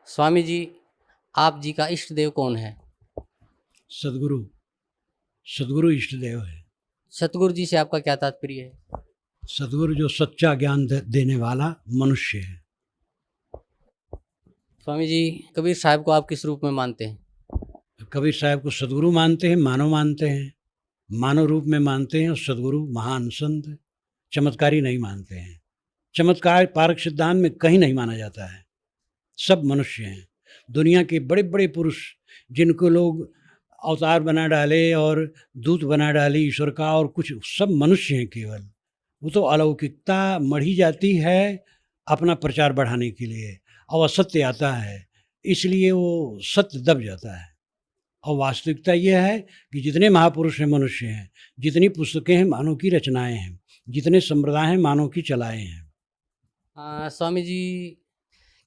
स्वामी जी, आप जी का इष्ट देव कौन है? सदगुरु। सदगुरु इष्ट देव है। सतगुरु जी से आपका क्या तात्पर्य है? सदगुरु जो सच्चा ज्ञान देने वाला मनुष्य है। स्वामी जी, कबीर साहब को आप किस रूप में मानते हैं? कबीर साहब को सदगुरु मानते हैं, मानव मानते हैं, मानव रूप में मानते हैं। और सदगुरु महान संत, चमत्कारी नहीं मानते हैं। चमत्कार पारक सिद्धांत में कहीं नहीं माना जाता है। सब मनुष्य हैं। दुनिया के बड़े बड़े पुरुष जिनको लोग अवतार बना डाले और दूत बना डाले ईश्वर का, और कुछ सब मनुष्य हैं केवल। वो तो अलौकिकता मढ़ी जाती है अपना प्रचार बढ़ाने के लिए, और असत्य आता है इसलिए वो सत्य दब जाता है। और वास्तविकता ये है कि जितने महापुरुष हैं मनुष्य हैं, जितनी पुस्तकें हैं मानव की रचनाएं हैं, जितने संप्रदाय हैं मानव की चलाएं हैं। स्वामी जी,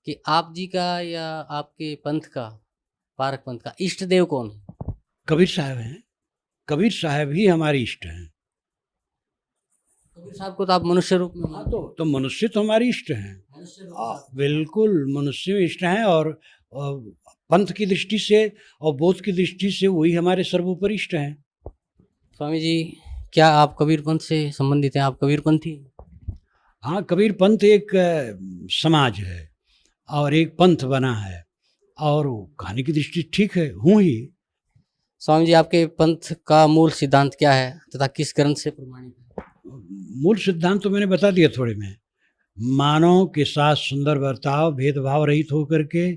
कि आप जी का या आपके पंथ का, पारक पंथ का इष्ट देव कौन है? कबीर साहब हैं। कबीर साहब ही हमारे इष्ट हैं। कबीर साहब को तो आप मनुष्य रूप में हाँ, तो मनुष्य तो हमारे इष्ट हैं। मनुष्य रूप में। बिल्कुल मनुष्य में इष्ट हैं। और पंथ की दृष्टि से और बोध की दृष्टि से वही हमारे सर्वोपरि इष्ट हैं। स्वामी जी, क्या आप कबीर पंथ से संबंधित हैं? आप कबीरपंथी हैं? हाँ, कबीर पंथ एक समाज है और एक पंथ बना है, और कहानी की दृष्टि ठीक है, हूँ ही। स्वामी जी, आपके पंथ का मूल सिद्धांत क्या है तथा किस ग्रंथ से प्रमाणित है? मूल सिद्धांत तो मैंने बता दिया थोड़े में। मानव के साथ सुंदर बर्ताव, भेदभाव रहित होकर के,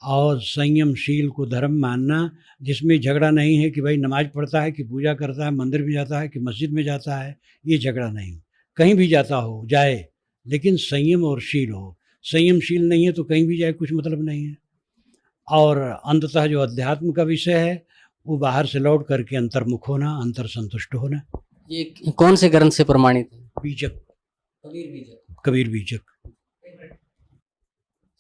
और संयमशील को धर्म मानना, जिसमें झगड़ा नहीं है कि भाई नमाज पढ़ता है कि पूजा करता है, मंदिर में जाता है कि मस्जिद में जाता है, ये झगड़ा नहीं। कहीं भी जाता हो जाए, लेकिन संयम और शील हो। संयमशील नहीं है तो कहीं भी जाए कुछ मतलब नहीं है। और अंततः जो अध्यात्म का विषय है वो बाहर से लौट करके अंतर्मुख होना, अंतर संतुष्ट होना। ये कौन से ग्रंथ से प्रमाणित है? बीजक। कबीर बीजक। कबीर बीजक।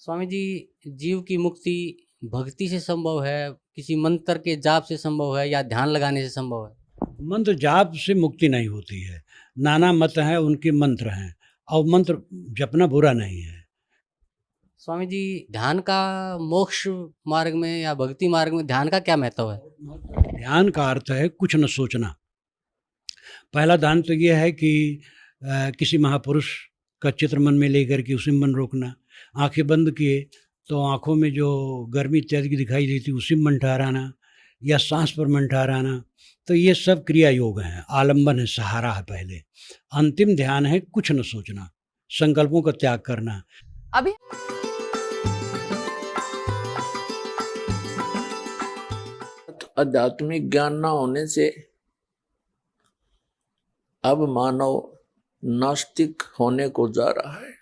स्वामी जी, जीव की मुक्ति भक्ति से संभव है, किसी मंत्र के जाप से संभव है, या ध्यान लगाने से संभव है? मंत्र जाप से मुक्ति नहीं होती है। नाना मत हैं, उनके मंत्र हैं, और मंत्र जपना बुरा नहीं है। स्वामी जी, ध्यान का मोक्ष मार्ग में या भक्ति मार्ग में ध्यान का क्या महत्व है? ध्यान का अर्थ है कुछ न सोचना। पहला ध्यान तो यह है कि किसी महापुरुष का चित्र मन में लेकर के उसी में मन रोकना। आंखें बंद किए तो आंखों में जो गर्मी इत्यादि की दिखाई देती उसी में मन ठहराना, या सांस पर मन ठहराना। तो ये सब क्रिया योग हैं। आलंबन है, सहारा है पहले। अंतिम ध्यान है कुछ न सोचना, संकल्पों का त्याग करना। अभी आध्यात्मिक ज्ञान न होने से अब मानव नास्तिक होने को जा रहा है।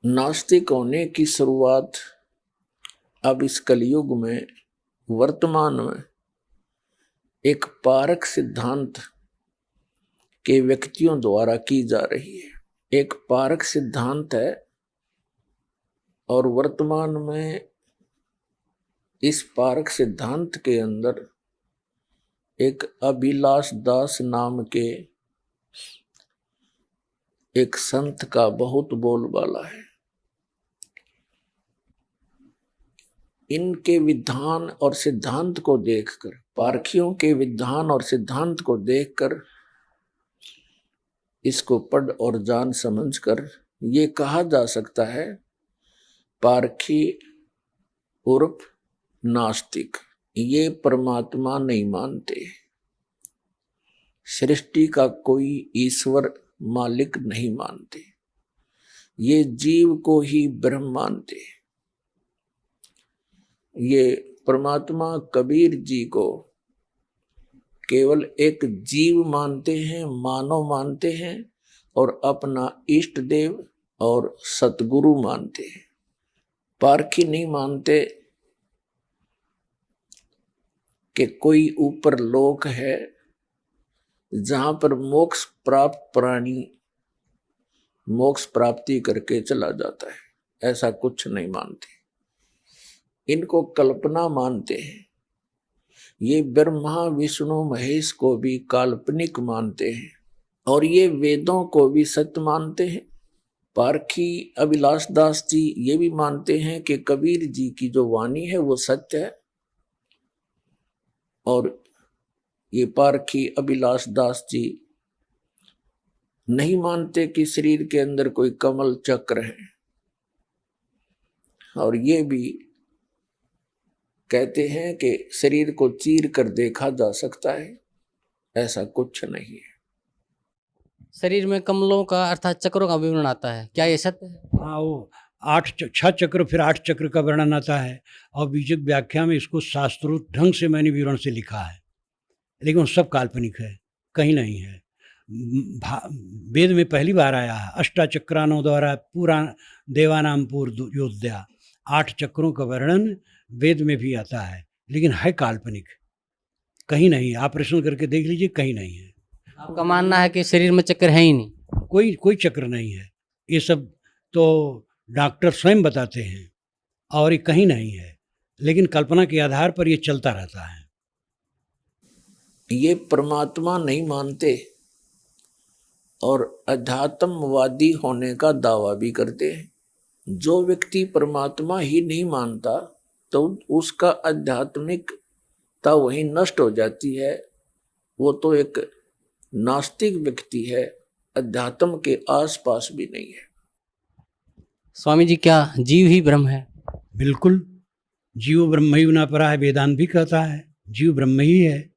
नास्तिक होने की शुरुआत अब इस कलयुग में, वर्तमान में, एक पारक सिद्धांत के व्यक्तियों द्वारा की जा रही है। एक पारक सिद्धांत है, और वर्तमान में इस पारक सिद्धांत के अंदर एक अभिलाष दास नाम के एक संत का बहुत बोलबाला है। इनके विधान और सिद्धांत को देखकर, पारखियों के विधान और सिद्धांत को देखकर, इसको पढ़ और जान समझकर ये कहा जा सकता है, पारखी उर्फ नास्तिक ये परमात्मा नहीं मानते, सृष्टि का कोई ईश्वर मालिक नहीं मानते, ये जीव को ही ब्रह्म मानते। ये परमात्मा कबीर जी को केवल एक जीव मानते हैं, मानव मानते हैं, और अपना इष्ट देव और सतगुरु मानते हैं। पारखी नहीं मानते कि कोई ऊपर लोक है जहां पर मोक्ष प्राप्त प्राणी मोक्ष प्राप्ति करके चला जाता है। ऐसा कुछ नहीं मानते। इनको कल्पना मानते हैं। ये ब्रह्मा विष्णु महेश को भी काल्पनिक मानते हैं, और ये वेदों को भी सत्य मानते हैं। पारखी अभिलाष दास जी ये भी मानते हैं कि कबीर जी की जो वाणी है वो सत्य है, और ये पारखी अभिलाष दास जी नहीं मानते कि शरीर के अंदर कोई कमल चक्र है, और ये भी कहते हैं कि शरीर को चीर कर देखा जा सकता है, ऐसा कुछ नहीं है। शरीर में कमलों का अर्थात चक्रों का विवरण आता है, क्या ये सत्य है? हाँ, वो 6 चक्र, फिर 8 चक्र का वर्णन आता है, और बीजक व्याख्या में इसको शास्त्रोक्त ढंग से मैंने विवरण से लिखा है, लेकिन वो सब काल्पनिक है, कहीं नहीं है। वेद में पहली बार आया है, अष्टाचक्रानों द्वारा पूरा देवानाम पूर्व योद्धा, 8 चक्रों का वर्णन वेद में भी आता है, लेकिन है काल्पनिक, कहीं नहीं है। आप प्रश्न करके देख लीजिए, कहीं नहीं है। आपका मानना है कि शरीर में चक्र है ही नहीं? कोई चक्र नहीं है, ये सब तो डॉक्टर स्वयं बताते हैं, और ये कहीं नहीं है, लेकिन कल्पना के आधार पर ये चलता रहता है। ये परमात्मा नहीं मानते और अध्यात्मवादी होने का दावा भी करते हैं। जो व्यक्ति परमात्मा ही नहीं मानता तो उसका आध्यात्मिकता वही नष्ट हो जाती है, वो तो एक नास्तिक व्यक्ति है, अध्यात्म के आसपास भी नहीं है। स्वामी जी, क्या जीव ही ब्रह्म है? बिल्कुल, जीव ब्रह्म ही न परा है, वेदांत भी कहता है जीव ब्रह्म ही है।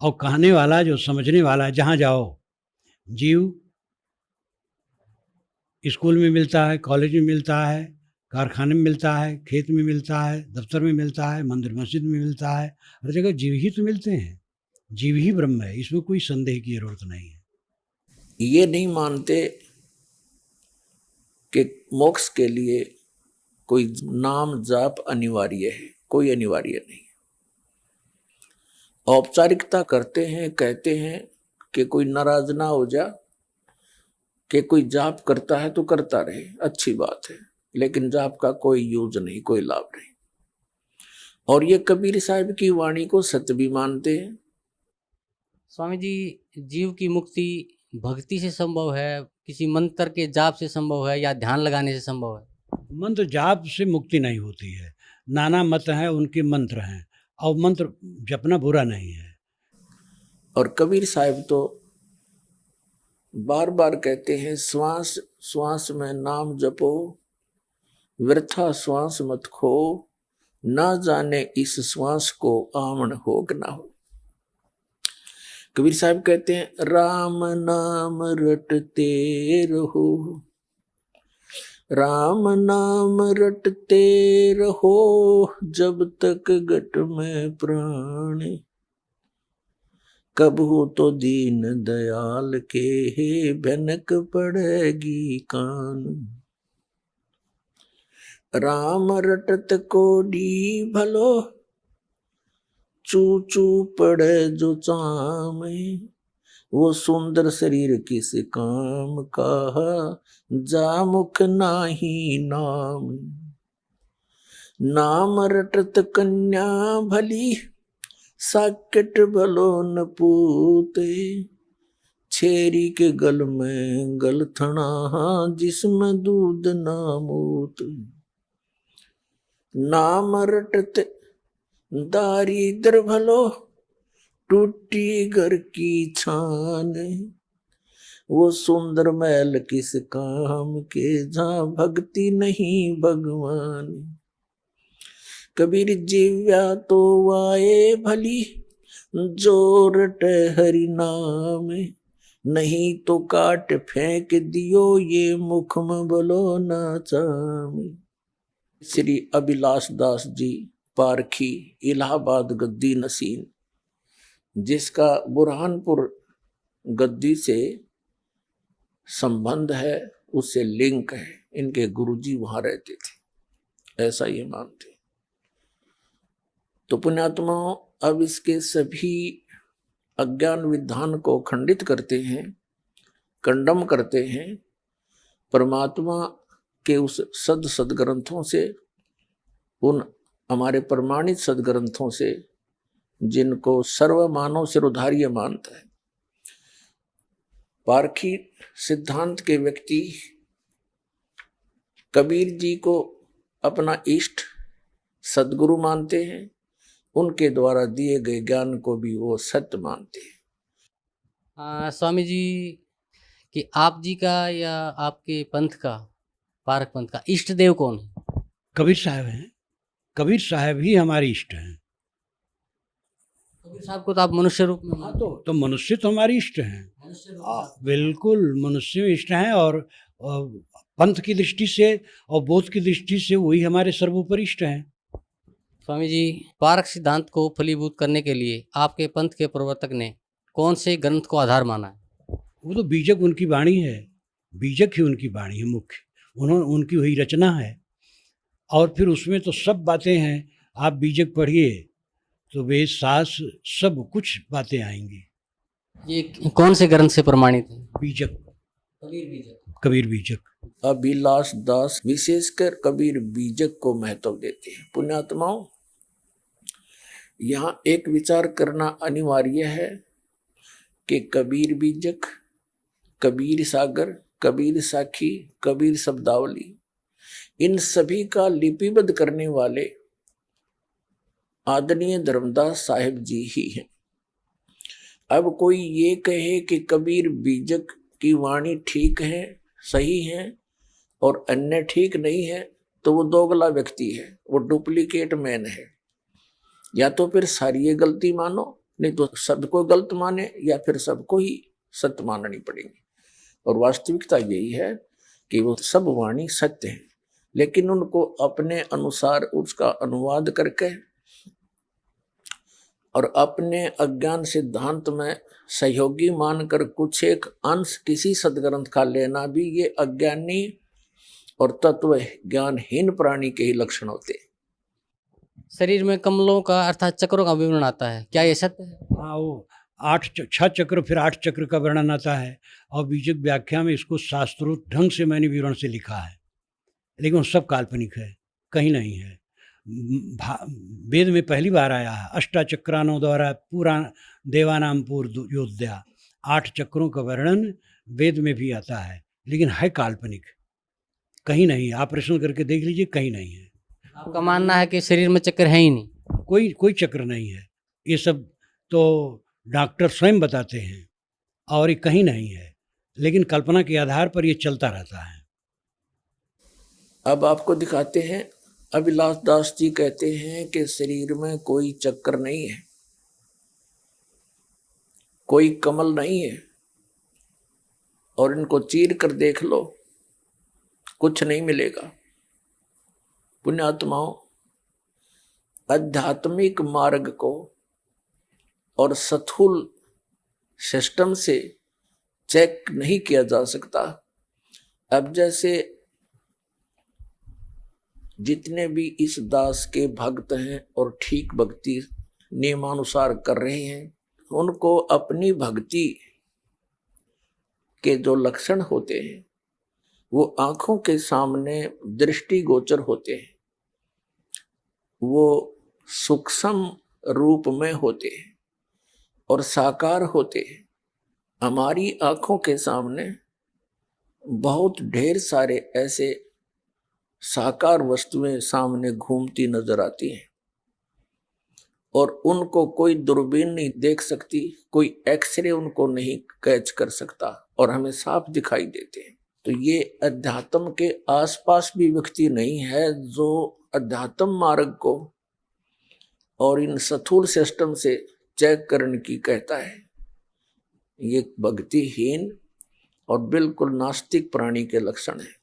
और कहने वाला जो समझने वाला है, जहाँ जाओ जीव स्कूल में मिलता है, कॉलेज में मिलता है, कारखाने में मिलता है, खेत में मिलता है, दफ्तर में मिलता है, मंदिर मस्जिद में मिलता है, हर जगह जीव ही तो मिलते हैं। जीव ही ब्रह्म है, इसमें कोई संदेह की जरूरत नहीं है। ये नहीं मानते कि मोक्ष के लिए कोई नाम जाप अनिवार्य है, कोई अनिवार्य नहीं। औपचारिकता करते हैं, कहते हैं कि कोई नाराज ना हो जा, कि कोई जाप करता है तो करता रहे, अच्छी बात है, लेकिन जाप का कोई यूज नहीं, कोई लाभ नहीं। और ये कबीर साहब की वाणी को सत्य भी मानते हैं। स्वामी जी, जीव की मुक्ति भक्ति से संभव है, किसी मंत्र के जाप से संभव है, या ध्यान लगाने से संभव है? मंत्र जाप से मुक्ति नहीं होती है, नाना मत हैं, उनके मंत्र हैं, और मंत्र जपना बुरा नहीं है। और कबीर साहब तो बार बार कहते हैं, श्वास श्वास में नाम जपो, वृथा श्वास मत खो, ना जाने इस श्वास को आमन हो कि ना हो। कबीर साहब कहते हैं, राम नाम रटते रहो, राम नाम रटते रहो, जब तक घट में प्राण, कब हो तो दीन दयाल के भनक पड़ेगी कान। राम रटत कोडी भलो, चू चू पड़े जो चामे, वो सुंदर शरीर किस काम का, जा मुख नाही नाम। नाम रटत कन्या भली, साकेट भलो न पूते, छेरी के गल में गलथना, जिसमें दूध ना मूत। नाम रटत दारिद्र भलो, टूटी घर की छान, वो सुंदर महल किस काम के, जहाँ भक्ति नहीं भगवान। कबीर जीव्या तो वाए भली, जो रटे हरि नाम, नहीं तो काट फेंक दियो, ये मुख में बोलो ना चाम। श्री अभिलाष दास जी पारखी, इलाहाबाद गद्दी नसीन, जिसका बुरहानपुर गद्दी से संबंध है, उससे लिंक है, इनके गुरुजी वहां रहते थे, ऐसा ये मानते। तो पुण्यात्माओं, अब इसके सभी अज्ञान विधान को खंडित करते हैं, कंडम करते हैं, परमात्मा के उस सदग्रंथों से, उन हमारे प्रमाणित सदग्रंथों से, जिनको सर्वमानव सिरोधार्य मानता है। पारखी सिद्धांत के व्यक्ति कबीर जी को अपना इष्ट सदगुरु मानते हैं, उनके द्वारा दिए गए ज्ञान को भी वो सत्य मानते हैं। स्वामी जी कि आप जी का या आपके पंथ का, पारक पंथ का इष्ट देव कौन है? कबीर साहब हैं। कबीर साहब ही हमारे इष्ट हैं। कबीर साहब को तो आप मनुष्य रूप में हाँ, तो मनुष्य तो हमारे इष्ट हैं। मनुष्य रूप में। बिल्कुल मनुष्य इष्ट हैं, और पंथ की दृष्टि से और बोध की दृष्टि से वही हमारे सर्वोपरि इष्ट हैं। स्वामी जी, पारक सिद्धांत को फलीभूत करने के लिए आपके पंथ के प्रवर्तक ने कौन से ग्रंथ को आधार माना है? वो तो बीजक उनकी वाणी है, बीजक ही उनकी वाणी है मुख्य, उनकी वही रचना है। और फिर उसमें तो सब बातें हैं, आप बीजक पढ़िए तो वेद शास्त्र सब कुछ बातें आएंगी। ये कौन से ग्रंथ से प्रमाणित है? बीजक, कबीर बीजक। कबीर बीजक। अभिलाष दास विशेषकर कबीर बीजक को महत्व देते हैं। पुण्यात्माओं, यहाँ एक विचार करना अनिवार्य है कि कबीर बीजक, कबीर सागर, कबीर साखी, कबीर शब्दावली, इन सभी का लिपिबद्ध करने वाले आदरणीय धर्मदास साहिब जी ही हैं। अब कोई ये कहे कि कबीर बीजक की वाणी ठीक है, सही है, और अन्य ठीक नहीं है, तो वो दोगला व्यक्ति है, वो डुप्लीकेट मैन है। या तो फिर सारी ये गलती मानो, नहीं तो सबको गलत माने, या फिर सबको ही सत्य माननी पड़ेगी। और वास्तविकता यही है कि वो सब वाणी सत्य है, लेकिन उनको अपने अनुसार उसका अनुवाद करके और अपने अज्ञान सिद्धांत में सहयोगी मानकर कुछ एक अंश किसी सदग्रंथ का लेना भी ये अज्ञानी और तत्व ज्ञानहीन प्राणी के ही लक्षण होते हैं। शरीर में कमलों का अर्थात चक्रों का विवरण आता है, क्या ये सत्य है? हाँ, वो 6 चक्र, फिर 8 चक्र का वर्णन आता है, और बीजक व्याख्या में इसको शास्त्रोक्त ढंग से मैंने विवरण से लिखा है, लेकिन वो सब काल्पनिक है, कहीं नहीं है। वेद में पहली बार आया है, अष्टाचक्रानों द्वारा पूरा देवानाम पूर्व योद्धा, 8 चक्रों का वर्णन वेद में भी आता है, लेकिन है काल्पनिक, कहीं नहीं। आप प्रश्न करके देख लीजिए, कहीं नहीं है। आपका मानना है कि शरीर में चक्र है ही नहीं? कोई चक्र नहीं है, ये सब तो डॉक्टर स्वयं बताते हैं, और ये कहीं नहीं है, लेकिन कल्पना के आधार पर ये चलता रहता है। अब आपको दिखाते हैं, अभिलाष दास जी कहते हैं कि शरीर में कोई चक्र नहीं है, कोई कमल नहीं है, और इनको चीर कर देख लो, कुछ नहीं मिलेगा। पुण्यात्माओं, आध्यात्मिक मार्ग को और स्थूल सिस्टम से चेक नहीं किया जा सकता। अब जैसे जितने भी इस दास के भक्त हैं और ठीक भक्ति नियमानुसार कर रहे हैं, उनको अपनी भक्ति के जो लक्षण होते हैं वो आंखों के सामने दृष्टिगोचर होते हैं, वो सूक्ष्म रूप में होते हैं और साकार होते हैं। हमारी आंखों के सामने बहुत ढेर सारे ऐसे साकार वस्तुएं सामने घूमती नजर आती हैं, और उनको कोई दूरबीन नहीं देख सकती, कोई एक्सरे उनको नहीं कैच कर सकता, और हमें साफ दिखाई देते हैं। तो ये अध्यात्म के आसपास भी व्यक्ति नहीं है जो अध्यात्म मार्ग को और इन स्थूल सिस्टम से चेक करने की कहता है। ये भक्तिहीन और बिल्कुल नास्तिक प्राणी के लक्षण है।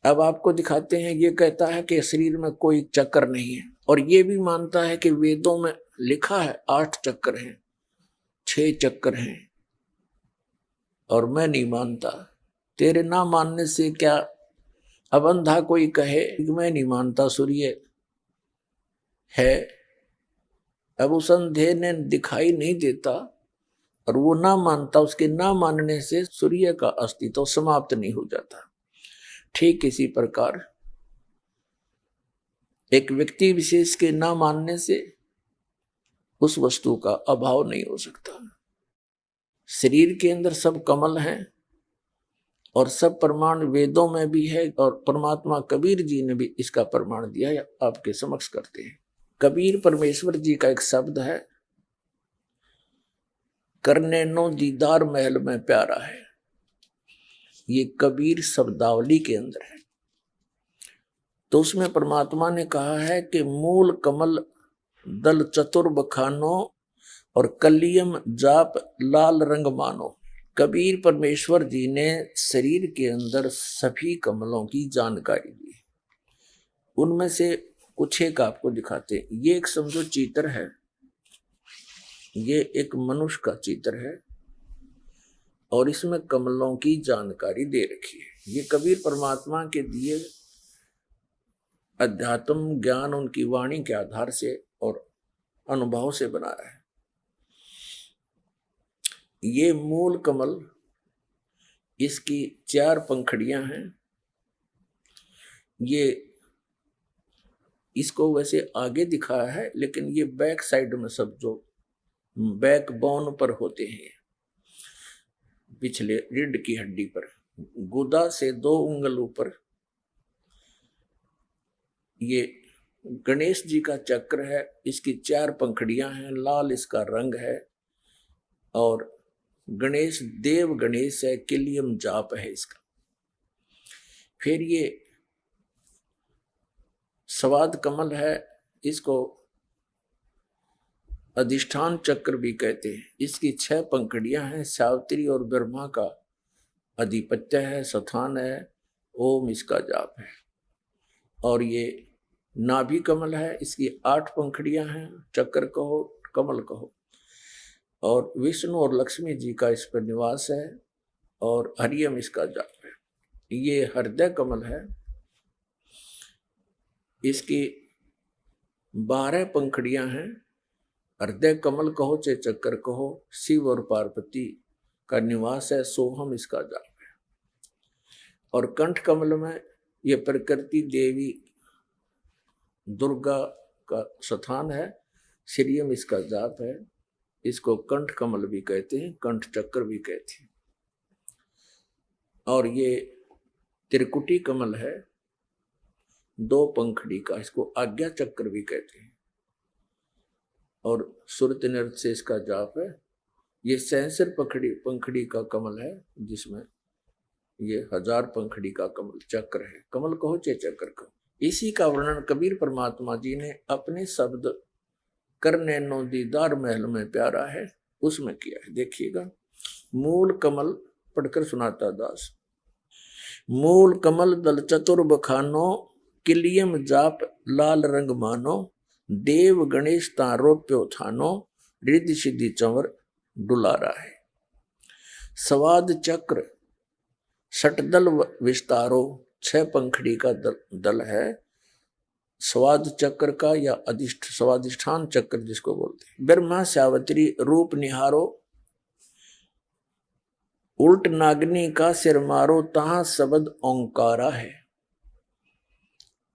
अब आपको दिखाते हैं, ये कहता है कि शरीर में कोई चक्र नहीं है, और ये भी मानता है कि वेदों में लिखा है 8 चक्र हैं, 6 चक्र हैं, और मैं नहीं मानता। तेरे ना मानने से क्या, अब अंधा कोई कहे कि मैं नहीं मानता सूर्य है, अब उस अंधे ने दिखाई नहीं देता और वो ना मानता, उसके ना मानने से सूर्य का अस्तित्व समाप्त नहीं हो जाता। ठीक इसी प्रकार एक व्यक्ति विशेष के ना मानने से उस वस्तु का अभाव नहीं हो सकता। शरीर के अंदर सब कमल हैं, और सब प्रमाण वेदों में भी है और परमात्मा कबीर जी ने भी इसका प्रमाण दिया है, आपके समक्ष करते हैं। कबीर परमेश्वर जी का एक शब्द है, करने नो दीदार महल में प्यारा है। ये कबीर शब्दावली के अंदर है। तो उसमें परमात्मा ने कहा है कि मूल कमल दल चतुर बखानो और कलियम जाप लाल रंग मानो। कबीर परमेश्वर जी ने शरीर के अंदर सभी कमलों की जानकारी दी। उनमें से कुछ एक आपको दिखाते। ये एक समझो चित्र है, ये एक मनुष्य का चित्र है और इसमें कमलों की जानकारी दे रखी है। ये कबीर परमात्मा के दिए अध्यात्म ज्ञान उनकी वाणी के आधार से और अनुभव से बनाया है। ये मूल कमल, इसकी 4 पंखड़ियां हैं। ये इसको वैसे आगे दिखाया है, लेकिन ये बैक साइड में सब जो बैक बोन पर होते हैं, पिछले रीढ़ की हड्डी पर, गुदा से 2 उंगल ऊपर ये गणेश जी का चक्र है। इसकी 4 पंखड़ियां हैं, लाल इसका रंग है और गणेश देव गणेश है, किलियम जाप है इसका। फिर ये स्वाद कमल है, इसको अधिष्ठान चक्र भी कहते हैं। इसकी 6 पंखड़ियां हैं, सावित्री और ब्रह्मा का अधिपत्य है, स्थान है, ओम इसका जाप है। और ये नाभि कमल है, इसकी 8 पंखड़ियां हैं, चक्र कहो कमल कहो। और विष्णु और लक्ष्मी जी का इस पर निवास है और हरियम इसका जाप है। ये हृदय कमल है, इसकी 12 पंखड़ियां हैं। हृदय कमल कहो चाहे चक्कर कहो, शिव और पार्वती का निवास है, सोहम इसका जाप है। और कंठ कमल में ये प्रकृति देवी दुर्गा का स्थान है, श्रीयम इसका जाप है। इसको कंठ कमल भी कहते हैं, कंठ चक्र भी कहते हैं। और ये त्रिकुटी कमल है, 2 पंखड़ी का, इसको आज्ञा चक्र भी कहते हैं। और सुरत नृत्य से इसका जाप है। ये सहस्र पंखड़ी का कमल है, जिसमें ये 1000 पंखड़ी का कमल चक्र है। कमल कहो चाहे चक्र कहो। इसी का वर्णन कबीर परमात्मा जी ने अपने शब्द करने नो दीदार महल में प्यारा है उसमें किया है। देखिएगा, मूल कमल पढ़कर सुनाता दास। मूल कमल दल चतुर बखानो, किलियम जाप लाल रंग मानो, देव गणेश तारोप्यो थानो, रिद्धि सिद्धि चंवर डुलारा है। स्वाद चक्र षटदल विस्तारो, 6 पंखड़ी का दल है। स्वाद चक्र का या स्वादिष्ठान चक्र जिसको बोलते हैं। ब्रह्मा सावित्री रूप निहारो, उल्ट नागनी का सिर मारो, तहां शब्द ओंकारा है।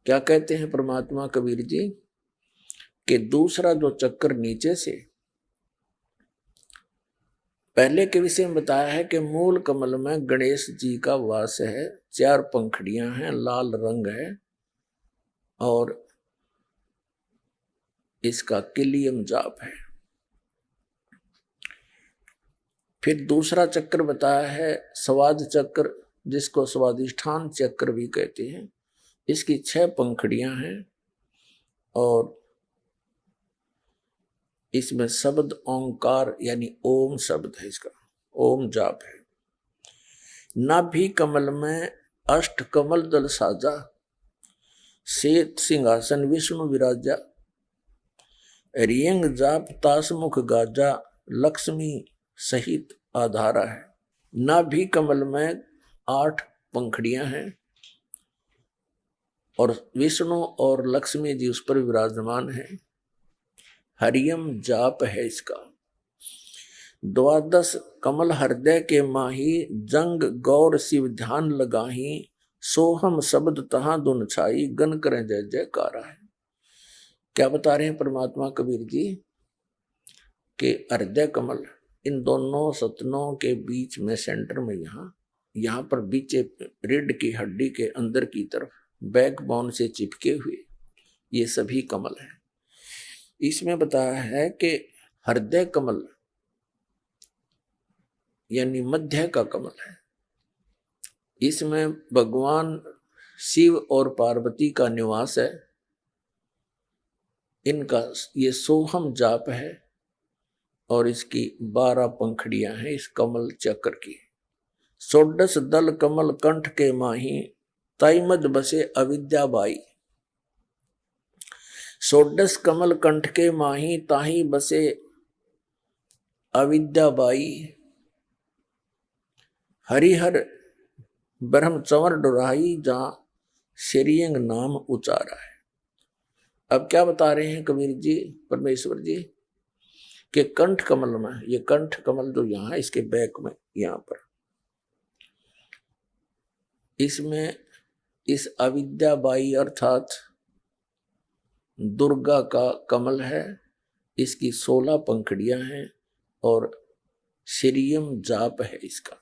क्या कहते हैं परमात्मा कबीर जी कि दूसरा जो चक्र नीचे से पहले के विषय में बताया है कि मूल कमल में गणेश जी का वास है, 4 पंखड़ियां हैं, लाल रंग है और इसका किलियम जाप है। फिर दूसरा चक्र बताया है स्वाद चक्र, जिसको स्वादिष्ठान चक्र भी कहते हैं। इसकी 6 पंखड़ियां हैं और इसमें शब्द ओंकार यानी ओम शब्द है, इसका ओम जाप है। नाभि कमल में अष्ट कमल दल साजा, श्वेत सिंहासन विष्णु विराजा, रियंग जाप तासमुख गाजा, लक्ष्मी सहित आधारा है। नाभि कमल में 8 पंखड़ियां हैं और विष्णु और लक्ष्मी जी उस पर विराजमान है। हरियम जाप है इसका। 12 कमल हृदय के माही, जंग गौर शिव ध्यान लगाही, सोहम शब्द तहां दुन छाई, गन करें जय जयकारा है। क्या बता रहे हैं परमात्मा कबीर जी कि हृदय कमल इन दोनों सतनों के बीच में सेंटर में यहाँ यहाँ पर बीचे रीढ़ की हड्डी के अंदर की तरफ बैकबोन से चिपके हुए ये सभी कमल हैं। इसमें बताया है कि हृदय कमल यानी मध्य का कमल है। इसमें भगवान शिव और पार्वती का निवास है। इनका ये सोहम जाप है और इसकी 12 पंखड़ियां हैं इस कमल चक्र की। 16 दल कमल कंठ के माही, ताईमद बसे अविद्या बाई। 16 कमल कंठ के माही, ताही बसे अविद्या बाई। हरिहर ब्रह्म चंवर डुराई, जहां श्रीअंग नाम उचारा है। अब क्या बता रहे हैं कबीर जी, परमेश्वर जी, कि कंठ कमल में, ये कंठ कमल जो यहाँ है इसके बैक में यहाँ पर, इसमें इस अविद्या बाई अर्थात दुर्गा का कमल है। इसकी 16 पंखड़ियां हैं और श्रीयम जाप है इसका।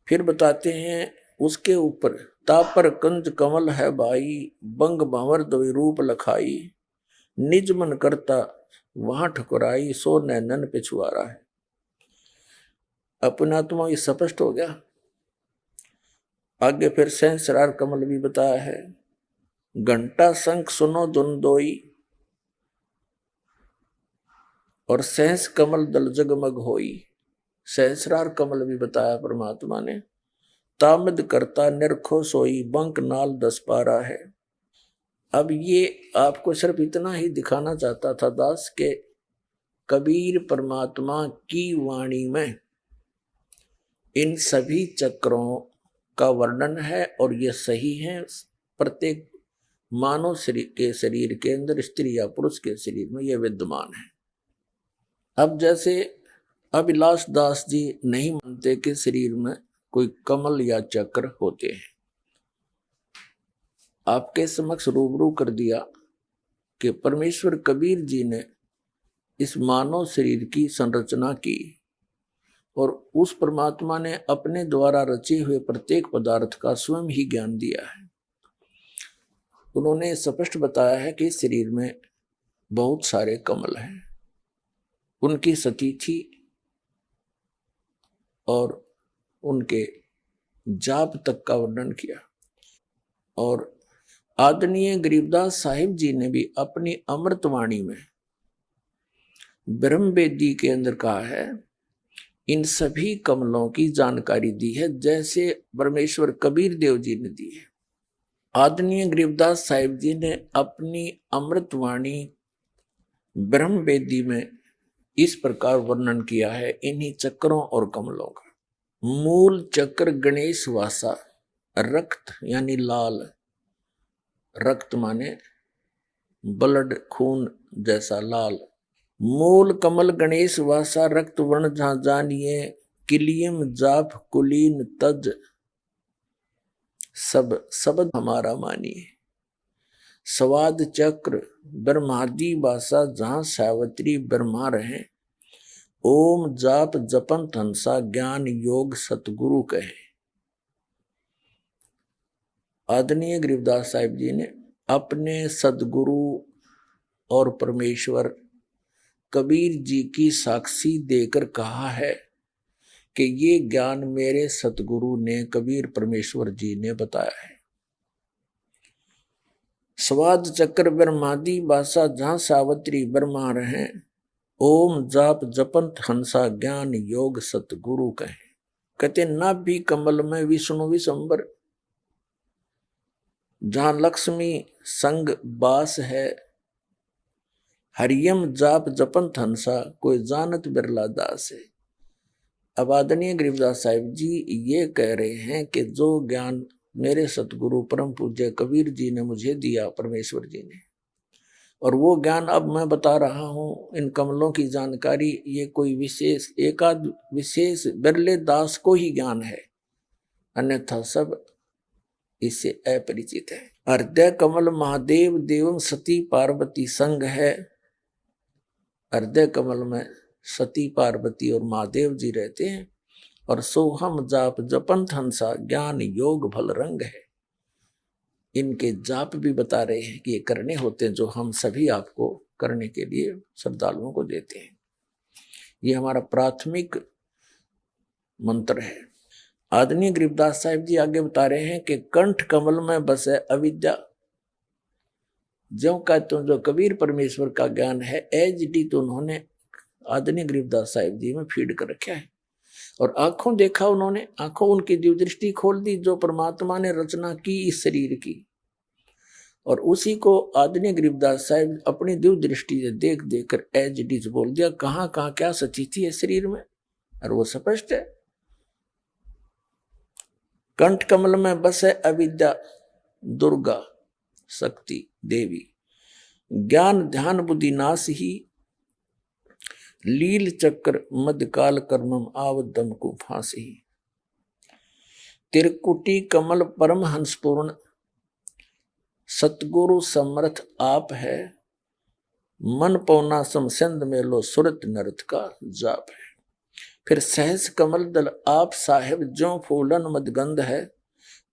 फिर बताते हैं उसके ऊपर तापर कंज कमल है बाई, बंग भंवर दो रूप लखाई। निज मन करता वहां ठकुराई, सो नैनन पिछुआरा है। अपना आत्मा ये स्पष्ट हो गया। आगे फिर सहस्रार कमल भी बताया है। घंटा शंख सुनो धुन दोई, और सहस कमल दल जगमग होई। सहस्रार कमल भी बताया परमात्मा ने। तामद करता निरखो सोई, बंक नाल 10 पारा है। अब ये आपको सिर्फ इतना ही दिखाना चाहता था दास के कबीर परमात्मा की वाणी में इन सभी चक्रों का वर्णन है और ये सही है। प्रत्येक मानव शरीर के अंदर, स्त्री या पुरुष के शरीर में ये विद्यमान है। अब जैसे अभिलाष दास जी नहीं मानते कि शरीर में कोई कमल या चक्र होते हैं, आपके समक्ष रूबरू कर दिया कि परमेश्वर कबीर जी ने इस मानव शरीर की संरचना की और उस परमात्मा ने अपने द्वारा रचे हुए प्रत्येक पदार्थ का स्वयं ही ज्ञान दिया है। उन्होंने स्पष्ट बताया है कि शरीर में बहुत सारे कमल हैं, उनकी सतिथि और उनके जाप तक का वर्णन किया। और आदरणीय गरीबदास साहिब जी ने भी अपनी अमृतवाणी में ब्रह्म वेदी के अंदर कहा है, इन सभी कमलों की जानकारी दी है जैसे परमेश्वर कबीर देव जी ने दी है। आदरणीय गरीबदास साहिब जी ने अपनी अमृतवाणी ब्रह्म वेदी में इस प्रकार वर्णन किया है इन्हीं चक्रों और कमलों का। मूल चक्र गणेश वासा, रक्त यानी लाल, रक्त माने ब्लड, खून जैसा लाल। मूल कमल गणेश वासा, रक्त वर्ण जहां जानिए, किलियम जाप कुलीन तज, सब शब्द हमारा मानिए। स्वाद चक्र ब्रह्मादि वासा, जहां सावित्री ब्रह्मा रहे, ओम जाप जपन हंसा, ज्ञान योग सतगुरु कहे। आदरणीय गरीबदास साहिब जी ने अपने सदगुरु और परमेश्वर कबीर जी की साक्षी देकर कहा है कि ये ज्ञान मेरे सतगुरु ने, कबीर परमेश्वर जी ने बताया है। स्वाद चक्र ब्रह्मादि भाषा, जहां सावित्री ब्रह्मा रहे, ओम जाप जपंत हंसा, ज्ञान योग सतगुरु कहे। कहते नाभि कमल में विष्णु विशंबर, जहां लक्ष्मी संग बास है, हरियम जाप जपंत हंसा, कोई जानत बिरला दास है। अब आदरणीय गरीबदास साहिब जी ये कह रहे हैं कि जो ज्ञान मेरे सतगुरु परम पूज्य कबीर जी ने मुझे दिया, परमेश्वर जी ने, और वो ज्ञान अब मैं बता रहा हूँ, इन कमलों की जानकारी, ये कोई विशेष एकाध विशेष बिरले दास को ही ज्ञान है, अन्यथा सब इससे अपरिचित है। हृदय कमल महादेव देवं सती पार्वती संग है। हृदय कमल में सती पार्वती और महादेव जी रहते हैं और सोहम जाप जपंत हंसा ज्ञान योग भल रंग है। इनके जाप भी बता रहे हैं कि ये करने होते हैं जो हम सभी आपको करने के लिए श्रद्धालुओं को देते हैं। ये हमारा प्राथमिक मंत्र है। आदरणीय गरीबदास साहिब जी आगे बता रहे हैं कि कंठ कमल में बसे अविद्या, ज्यों का तो जो कबीर परमेश्वर का ज्ञान है एज डी तो उन्होंने आदरणीय गरीबदास साहिब जी में फीड कर रखा है। और आंखों देखा उन्होंने, आंखों उनकी दिव्य दृष्टि खोल दी जो परमात्मा ने रचना की इस शरीर की, और उसी को आदरणीय गरीबदास साहिब अपनी दिव्य दृष्टि से देख देख कर एज इट इज बोल दिया कहाँ कहाँ क्या सची थी इस शरीर में, और वो स्पष्ट है। कंठ कमल में बसे अविद्या दुर्गा शक्ति देवी, ज्ञान ध्यान बुद्धि नाश ही, लील चक्र मध्यकाल कर्मम आवदम को फांसी, त्रिकुटी कमल परम हंसपूर्ण, सतगुरु समर्थ आप है, मन पौना समसंद में लो सुरत नरत का जाप है। फिर सहस कमल दल आप साहेब जो फूलन मदगंध है,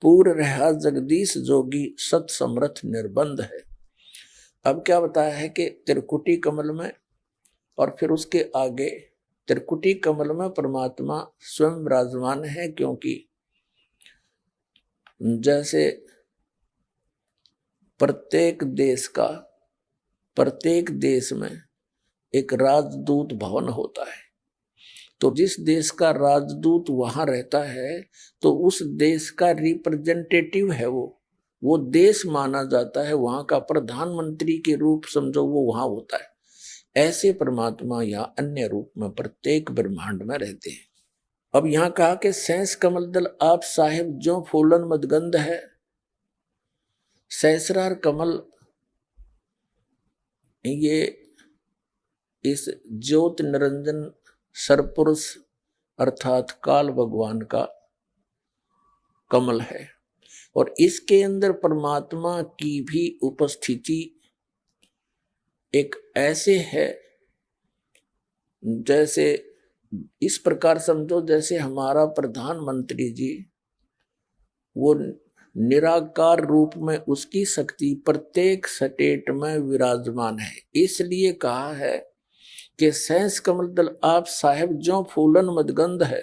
पूर रहा जगदीश जोगी सत समर्थ निर्बंध है। अब क्या बताया है कि त्रिकुटी कमल में, और फिर उसके आगे त्रिकुटी कमल में परमात्मा स्वयं विराजमान है, क्योंकि जैसे प्रत्येक देश में एक राजदूत भवन होता है, तो जिस देश का राजदूत वहां रहता है तो उस देश का रिप्रेजेंटेटिव है वो देश माना जाता है, वहां का प्रधानमंत्री के रूप समझो वो वहां होता है। ऐसे परमात्मा यहाँ अन्य रूप में प्रत्येक ब्रह्मांड में रहते हैं। अब यहाँ कहा कि सहस कमल दल आप साहेब जो फूलन मदगंध है, सहस्रार कमल ये इस ज्योत निरंजन सरपुरुष अर्थात काल भगवान का कमल है, और इसके अंदर परमात्मा की भी उपस्थिति एक ऐसे है जैसे इस प्रकार समझो जैसे हमारा प्रधानमंत्री जी वो निराकार रूप में उसकी शक्ति प्रत्येक स्टेट में विराजमान है। इसलिए कहा है कि सहस कमल दल आप साहेब जो फूलन मदगंध है,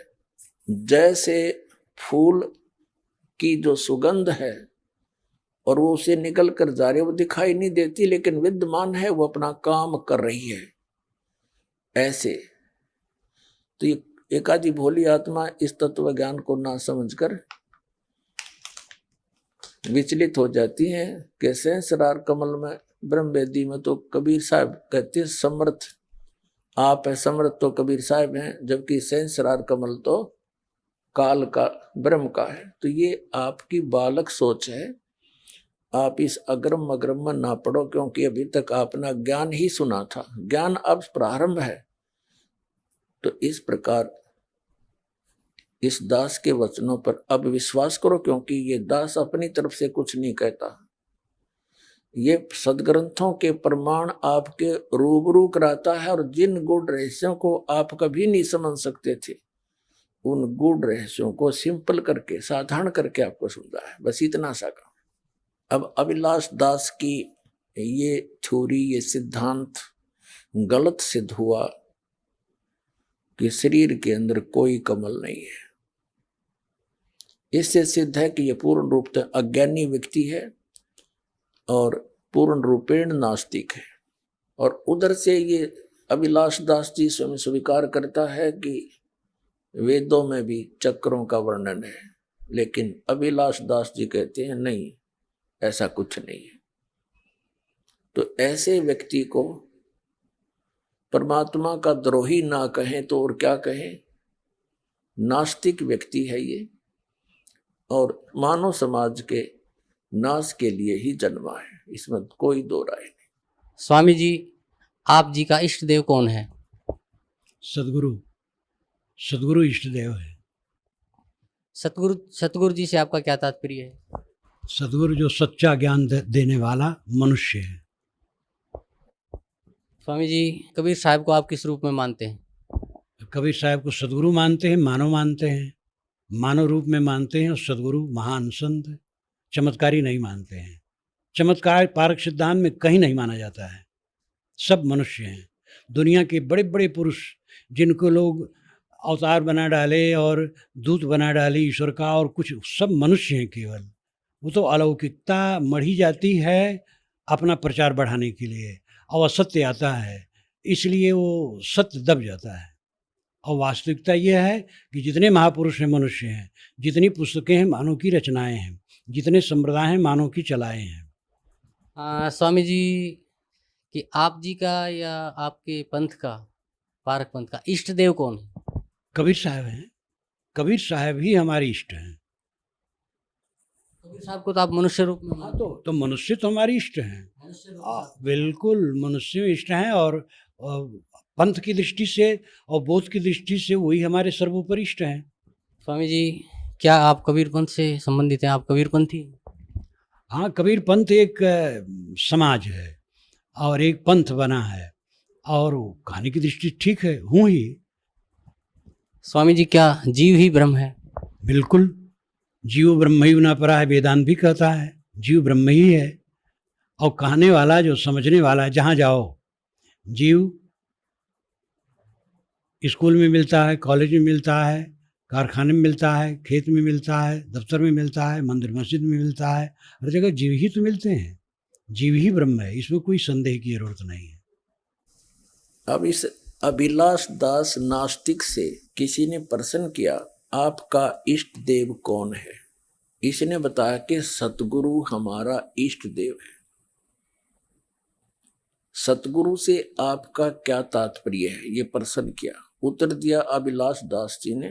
जैसे फूल की जो सुगंध है और वो उसे निकल कर जा रही है, वो दिखाई नहीं देती लेकिन विद्यमान है, वो अपना काम कर रही है। ऐसे तो ये एकाधी भोली आत्मा इस तत्व ज्ञान को ना समझकर विचलित हो जाती हैं कि सहस्रार कमल में ब्रह्म वेदी में तो कबीर साहब कहते हैं समर्थ आप है, समर्थ तो कबीर साहब हैं, जबकि सहस्रार कमल तो काल का ब्रह्म का है। तो ये आपकी बालक सोच है, आप इस अग्रम अग्रम में ना पढ़ो, क्योंकि अभी तक आपने ज्ञान ही सुना था, ज्ञान अब प्रारंभ है। तो इस प्रकार इस दास के वचनों पर अब विश्वास करो, क्योंकि ये दास अपनी तरफ से कुछ नहीं कहता, ये सदग्रंथों के प्रमाण आपके रूबरू कराता है, और जिन गुड़ रहस्यों को आप कभी नहीं समझ सकते थे उन गुड़ रहस्यों को सिंपल करके साधारण करके आपको समझा है। बस इतना सा काम। अब अभिलाष दास की ये थ्योरी, ये सिद्धांत गलत सिद्ध हुआ कि शरीर के अंदर कोई कमल नहीं है। इससे सिद्ध है कि यह पूर्ण रूप से अज्ञानी व्यक्ति है और पूर्ण रूपेण नास्तिक है। और उधर से ये अभिलाष दास जी स्वयं स्वीकार करता है कि वेदों में भी चक्रों का वर्णन है, लेकिन अभिलाष दास जी कहते हैं नहीं, ऐसा कुछ नहीं है। तो ऐसे व्यक्ति को परमात्मा का द्रोही ना कहें तो और क्या कहें, नास्तिक व्यक्ति है ये, और मानव समाज के नाश के लिए ही जन्मा है, इसमें कोई दो राय नहीं। स्वामी जी, आप जी का इष्ट देव कौन है? सदगुरु इष्ट देव है। सतगुरु जी से आपका क्या तात्पर्य है? सदगुरु जो सच्चा ज्ञान देने वाला मनुष्य है। स्वामी जी, कबीर साहब को आप किस रूप में मानते हैं? तो कबीर साहब को सदगुरु मानते हैं, मानव मानते हैं, मानव रूप में मानते हैं, और सदगुरु महान संत, चमत्कारी नहीं मानते हैं। चमत्कार पारक सिद्धांत में कहीं नहीं माना जाता है। सब मनुष्य हैं। दुनिया के बड़े बड़े पुरुष जिनको लोग अवतार बना डाले और दूत बना डाले ईश्वर का, और कुछ सब मनुष्य हैं केवल। वो तो अलौकिकता मढ़ी जाती है अपना प्रचार बढ़ाने के लिए, और असत्य आता है इसलिए वो सत्य दब जाता है। और वास्तविकता ये है कि जितने महापुरुष हैं मनुष्य हैं, जितनी पुस्तकें हैं मानव की रचनाएं हैं, जितने संप्रदाय हैं मानव की चलाएं हैं। स्वामी जी कि आप जी का या आपके पंथ का, पारक पंथ का इष्ट देव कौन है? कबीर साहब हैं। कबीर साहब ही हमारे इष्ट हैं। कबीर साहब को तो आप मनुष्य रूप में हाँ, तो मनुष्य तो हमारे इष्ट हैं। मनुष्य रूप में। बिल्कुल मनुष्य इष्ट हैं, और पंथ की दृष्टि से और बोध की दृष्टि से वही हमारे सर्वोपरि इष्ट हैं। स्वामी जी क्या आप कबीर पंथ से संबंधित हैं? आप कबीर पंथी हैं? हाँ, कबीर पंथ एक समाज है और एक पंथ बना है, और कहानी की दृष्टि ठीक है, हूँ ही। स्वामी जी क्या जीव ही ब्रह्म है? बिल्कुल, जीव ब्रह्म ही न परा है, वेदांत भी कहता है जीव ब्रह्म ही है। और कहने वाला जो समझने वाला है, जहाँ जाओ जीव स्कूल में मिलता है, कॉलेज में मिलता है, कारखाने में मिलता है, खेत में मिलता है, दफ्तर में मिलता है, मंदिर मस्जिद में मिलता है, हर जगह जीव ही तो मिलते हैं। जीव ही ब्रह्म है, इसमें कोई संदेह की जरूरत नहीं है। अब इस अभिलाष दास नास्तिक से किसी ने प्रश्न किया, आपका इष्ट देव कौन है? इसने बताया कि सतगुरु हमारा इष्ट देव है। सतगुरु से आपका क्या तात्पर्य है, ये प्रश्न किया। उत्तर दिया अभिलाष दास जी ने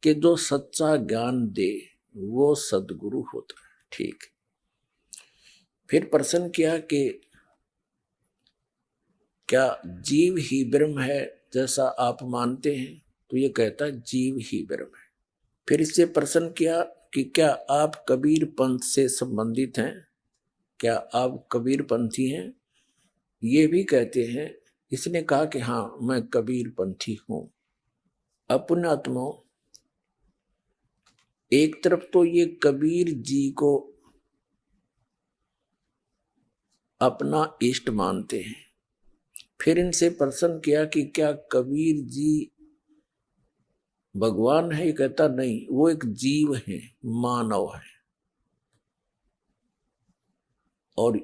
कि जो सच्चा ज्ञान दे वो सतगुरु होता है। ठीक। फिर प्रश्न किया कि क्या जीव ही ब्रह्म है जैसा आप मानते हैं? तो ये कहता है जीव ही ब्रह्म है। फिर इससे प्रश्न किया कि क्या आप कबीर पंथ से संबंधित हैं? क्या आप कबीर पंथी हैं? ये भी कहते हैं। इसने कहा कि हाँ, मैं कबीर पंथी हूं। अपनात्मा एक तरफ तो ये कबीर जी को अपना इष्ट मानते हैं। फिर इनसे प्रश्न किया कि क्या कबीर जी भगवान है? ये कहता नहीं, वो एक जीव है, मानव है। और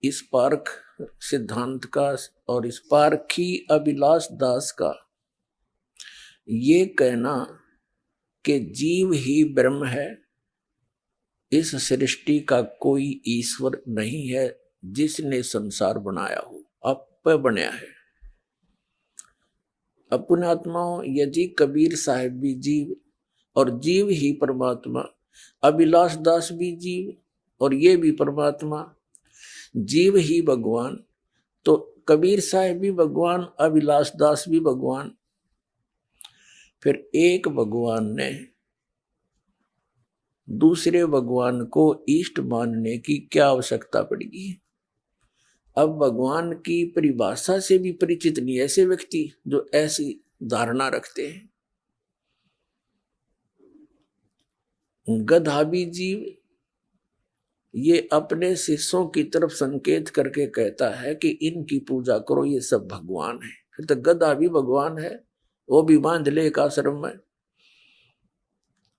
इस पारक सिद्धांत का और इस पारखी अभिलाष दास का ये कहना कि जीव ही ब्रह्म है, इस सृष्टि का कोई ईश्वर नहीं है जिसने संसार बनाया हो, आपे बनया है। अपने आत्मा यदि कबीर साहब भी जीव और जीव ही परमात्मा, अभिलाष दास भी जीव और ये भी परमात्मा, जीव ही भगवान, तो कबीर साहब भी भगवान, अभिलाष दास भी भगवान। फिर एक भगवान ने दूसरे भगवान को इष्ट मानने की क्या आवश्यकता पड़ेगी? अब भगवान की परिभाषा से भी परिचित नहीं ऐसे व्यक्ति जो ऐसी धारणा रखते हैं। गधा भी जीव ये अपने शिष्यों की तरफ संकेत करके कहता है कि इनकी पूजा करो, ये सब भगवान है। फिर तो गधा भी भगवान है, वो भी बांध ले एक आश्रम में।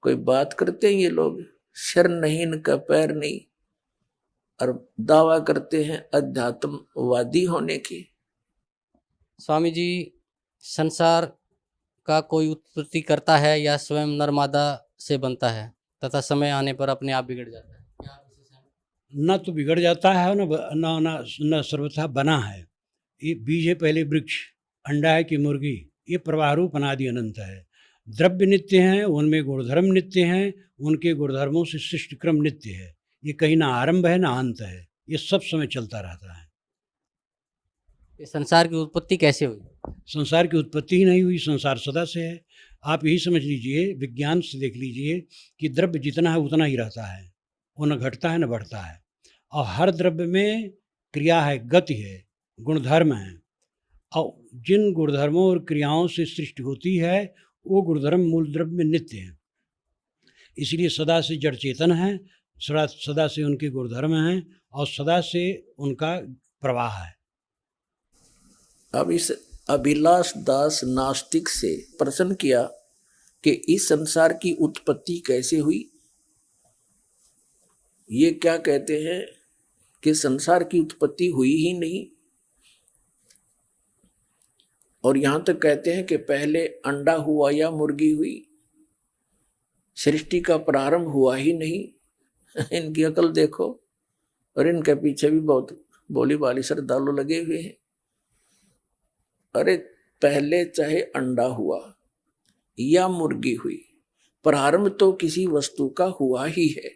कोई बात करते हैं ये लोग, सिर नहीं इनका पैर नहीं, और दावा करते हैं अध्यात्मवादी होने की। स्वामी जी संसार का कोई उत्पत्ति करता है या स्वयं नर्मदा से बनता है तथा समय आने पर अपने आप बिगड़ जाता है? न तो बिगड़ जाता है, न सर्वथा बना है। ये बीज है पहले वृक्ष, अंडा है कि मुर्गी, ये प्रवाह रूप अनादि अनंत है। द्रव्य नित्य हैं, उनमें गुणधर्म नित्य हैं, उनके गुणधर्मों से सृष्टि क्रम नित्य है। ये कहीं ना आरंभ है ना अंत है, ये सब समय चलता रहता है। ये संसार की उत्पत्ति कैसे हुई? संसार की उत्पत्ति ही नहीं हुई, संसार सदा से है। आप यही समझ लीजिए, विज्ञान से देख लीजिए कि द्रव्य जितना है उतना ही रहता है, वो न घटता है न बढ़ता है। और हर द्रव्य में क्रिया है, गति है, गुणधर्म है, और जिन गुणधर्मों और क्रियाओं से सृष्टि होती है वो गुणधर्म मूल द्रव्य में नित्य हैं, इसलिए सदा से जड़ चेतन है, सदा से उनके गुणधर्म हैं और सदा से उनका प्रवाह है। अब इस अभिलाष दास नास्तिक से प्रश्न किया कि इस संसार की उत्पत्ति कैसे हुई। ये क्या कहते हैं कि संसार की उत्पत्ति हुई ही नहीं, और यहां तक कहते हैं कि पहले अंडा हुआ या मुर्गी हुई, सृष्टि का प्रारंभ हुआ ही नहीं। इनकी अकल देखो, और इनके पीछे भी बहुत बोली बाली श्रद्धालु लगे हुए हैं। अरे पहले चाहे अंडा हुआ या मुर्गी हुई, प्रारंभ तो किसी वस्तु का हुआ ही है।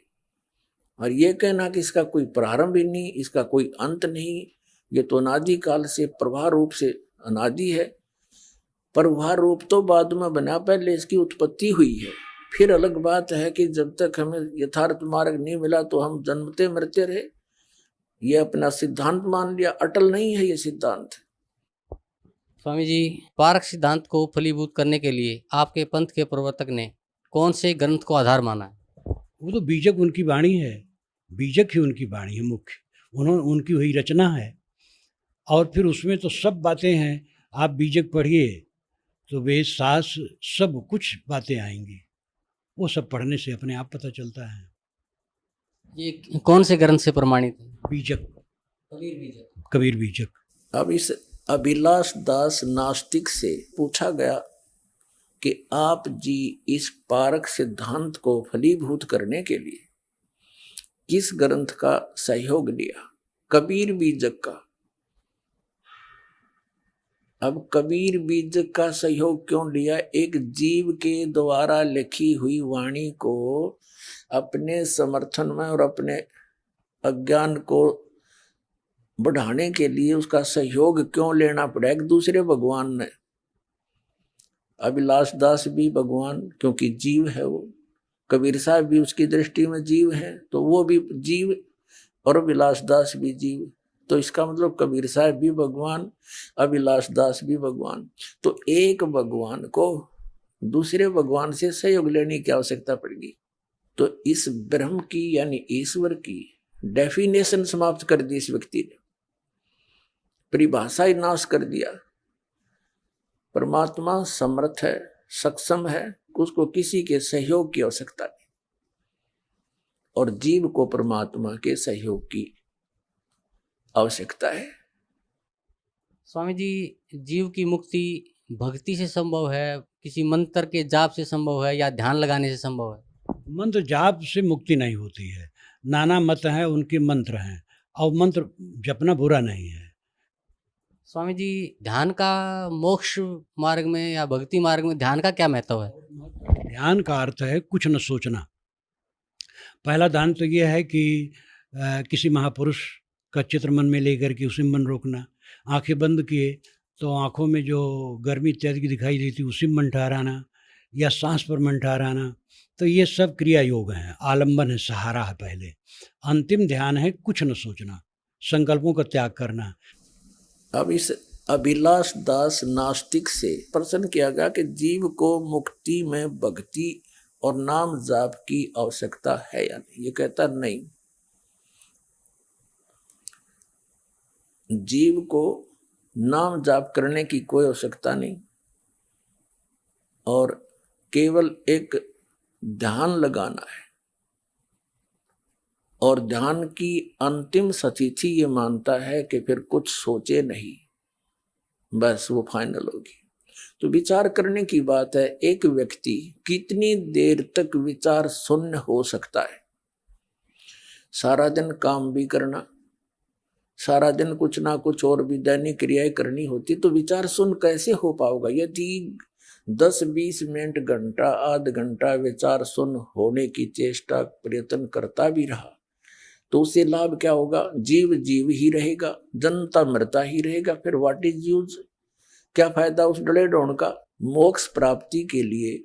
और ये कहना कि इसका कोई प्रारंभ ही नहीं, इसका कोई अंत नहीं, ये तो अनादि काल से प्रवाह रूप से अनादि है। प्रवाह रूप तो बाद में बना, पहले इसकी उत्पत्ति हुई है। फिर अलग बात है कि जब तक हमें यथार्थ मार्ग नहीं मिला तो हम जन्मते मरते रहे। ये अपना सिद्धांत मान लिया, अटल नहीं है ये सिद्धांत। स्वामी जी, पारक सिद्धांत को फलीभूत करने के लिए आपके पंथ के प्रवर्तक ने कौन से ग्रंथ को आधार माना है? वो तो बीजक उनकी वाणी है, बीजक ही उनकी वाणी है मुख्य, उनकी वही रचना है। और फिर उसमें तो सब बातें हैं, आप बीजक पढ़िए तो वेद शास्त्र सब कुछ बातें आएंगी, वो सब पढ़ने से अपने आप पता चलता है। ये कौन से ग्रंथ से प्रमाणित है? बीजक, कबीर बीजक। कबीर बीजक। अब इस अभिलाष दास नास्तिक से पूछा गया कि आप जी इस पारक सिद्धांत को फलीभूत करने के लिए किस ग्रंथ का सहयोग लिया? कबीर बीजक का। अब कबीर बीजक का सहयोग क्यों लिया? एक जीव के द्वारा लिखी हुई वाणी को अपने समर्थन में और अपने अज्ञान को बढ़ाने के लिए उसका सहयोग क्यों लेना पड़ा? एक दूसरे भगवान ने, अभिलाष दास भी भगवान क्योंकि जीव है वो, कबीर साहब भी उसकी दृष्टि में जीव है, तो वो भी जीव और अभिलाष दास भी जीव। तो इसका मतलब कबीर साहब भी भगवान, अभिलाष दास भी भगवान। तो एक भगवान को दूसरे भगवान से सहयोग लेने की आवश्यकता पड़ेगी। तो इस ब्रह्म की यानी ईश्वर की डेफिनेशन समाप्त कर दी इस व्यक्ति ने, परिभाषा ही नाश कर दिया। परमात्मा समर्थ है, सक्षम है, उसको किसी के सहयोग की आवश्यकता नहीं, और जीव को परमात्मा के सहयोग की आवश्यकता है। स्वामी जी, जीव की मुक्ति भक्ति से संभव है, किसी मंत्र के जाप से संभव है, या ध्यान लगाने से संभव है? मंत्र जाप से मुक्ति नहीं होती है, नाना मत हैं, उनके मंत्र हैं, और मंत्र जपना बुरा नहीं है। स्वामी जी, ध्यान का मोक्ष मार्ग में या भक्ति मार्ग में ध्यान का क्या महत्व है? ध्यान का अर्थ है कुछ न सोचना। पहला ध्यान तो यह है कि किसी महापुरुष का चित्र मन में लेकर के उसी में मन रोकना, आंखें बंद किए तो आंखों में जो गर्मी इत्यादि की दिखाई देती उसी में मन ठहराना, या सांस पर मन ठहराना। तो ये सब क्रिया योग हैं, आलंबन है, सहारा है पहले। अंतिम ध्यान है कुछ न सोचना, संकल्पों का त्याग करना। अब इस अभिलाष दास नास्तिक से प्रश्न किया गया कि जीव को मुक्ति में भक्ति और नाम जाप की आवश्यकता है या नहीं? ये कहता नहीं, जीव को नाम जाप करने की कोई आवश्यकता नहीं, और केवल एक ध्यान लगाना है। और ध्यान की अंतिम सतिथि ये मानता है कि फिर कुछ सोचे नहीं, बस वो फाइनल होगी। तो विचार करने की बात है, एक व्यक्ति कितनी देर तक विचार शून्य हो सकता है? सारा दिन काम भी करना, सारा दिन कुछ ना कुछ और भी दैनिक क्रियाएं करनी होती, तो विचार शून्य कैसे हो पाओगा? यदि 10-20 मिनट, घंटा, आध घंटा विचार शून्य होने की चेष्टा प्रयत्न करता भी रहा तो उससे लाभ क्या होगा? जीव जीव ही रहेगा, जनता मरता ही रहेगा। फिर व्हाट इज यूज? क्या फायदा उस डले ढोण का? मोक्ष प्राप्ति के लिए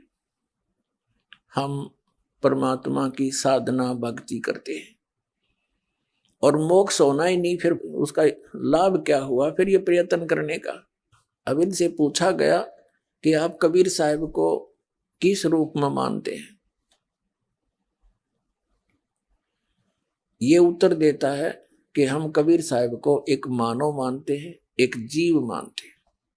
हम परमात्मा की साधना भक्ति करते हैं, और मोक्ष होना ही नहीं, फिर उसका लाभ क्या हुआ? फिर ये प्रयत्न करने का। अब इनसे पूछा गया कि आप कबीर साहब को किस रूप में मानते हैं? ये उत्तर देता है कि हम कबीर साहब को एक मानव मानते हैं, एक जीव मानते हैं।